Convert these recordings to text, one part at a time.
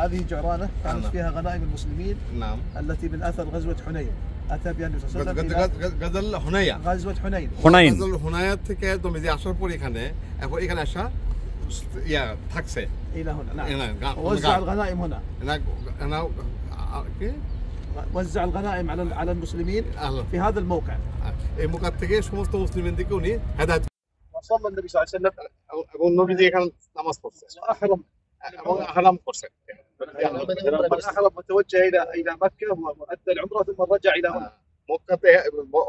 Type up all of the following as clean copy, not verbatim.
هذه جعرانة كانت نعم. فيها غنائم المسلمين نعم. التي من أثر غزوة حنين. أتى بها النبي صلى الله عليه وسلم গজল হুনাইয়া। غزوة حنين. হুনাইন। গজল হুনাইয়া থেকে তুমি যে আসার পর এখানে এখন এখানে আসা ইয়া থাকছে। إلى هنا نعم. هنا ووزع الغنائم هنا. هنا কি وزع الغنائم على المسلمين আল্লাহ في هذا الموقع. এই মুকাত থেকে সমস্ত মুসলিমদেরকে উনি হেদায়েত وصلى النبي صلى الله عليه وسلم এবং নবীজি এখানে নামাজ পড়ছে وأحرم এবং হারাম করছে। من أحرم وتوجه إلى مكة وأدى العمرة ثم رجع إلى هنا. মক্কাতে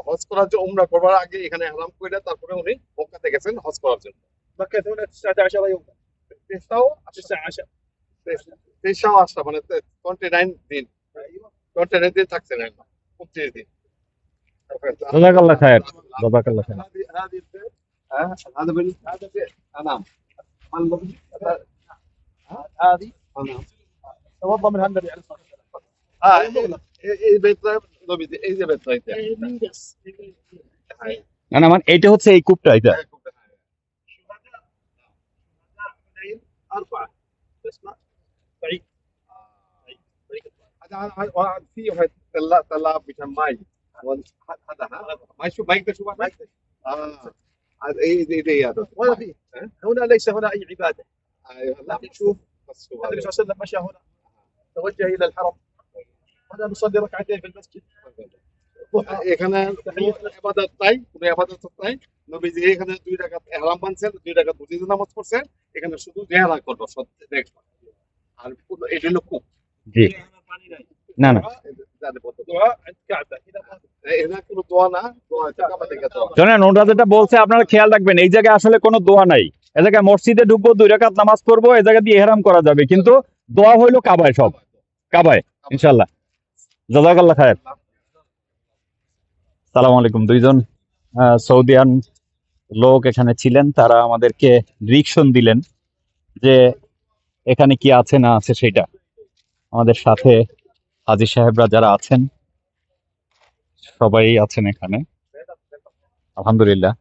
হজ করার জন্য উমরা করবার আগে এখানে হারাম করে তারপরে উনি মক্কাতে গেছেন হজ করার জন্য। مكة هنا 19 يوما. 19 19 মানে 29 দিন أيوة. 29 দিন থাকছেন এখন 29 দিন। জাযাকাল্লাহ খায়ের, জাযাকাল্লাহ খায়ের। هذه البيت هذا بيت نعم. هذه نعم. توضأ منها النبي عليه الصلاة والسلام. এই বেতটা নবীজি এই যে বেতটা এটা না না মানে এইটা হচ্ছে এই কূপটা এটা। حنين 4 تسمع بعيد. هذا في طلع بتاع ماي هذا ماي شو مايك شو مايك هذا ايه هذا ولا فيه. هنا ليس هنا أي عبادة. ايوه لكن شوف النبي صلى الله عليه وسلم مشى هنا توجه إلى الحرم. هنا نصلي ركعتين في المسجد. এখানে ইবাদত নাই, কোনো ইবাদত নাই। নবীজি এখানে 2 রাকাত ইহরাম বানছেন, 2 রাকাত বুঝিয়ে নামাজ পড়ছেন। এখানে শুধু জিয়ারা করব দেখবা। আর এটা হলো কূপ। জি না না دعاء عند كعبة كذا. এখানে কোনো দোয়া না, দোয়া কাবা থেকে দোয়া। শোনেন ওটা যেটা বলছে আপনারা খেয়াল রাখবেন, এই জায়গায় আসলে কোনো দোয়া নাই। এই জায়গায় মসজিদে ঢুকবো 2 রাকাত নামাজ পড়বো, এই জায়গা দিয়ে ইহরাম করা যাবে, কিন্তু দোয়া হইলো কাবায়, সব কাবায় ইনশাআল্লাহ। জাযাকাল্লাহ খায়ের। সালাম আলাইকুম। 2 জন সৌদিয়ান লোক এখানে ছিলেন, তারা আমাদেরকে ডিরেকশন দিলেন যে এখানে কি আছে না আছে সেটা। আমাদের সাথে হাজী সাহেবরা যারা আছেন সবাই আছেন এখানে, আলহামদুলিল্লাহ।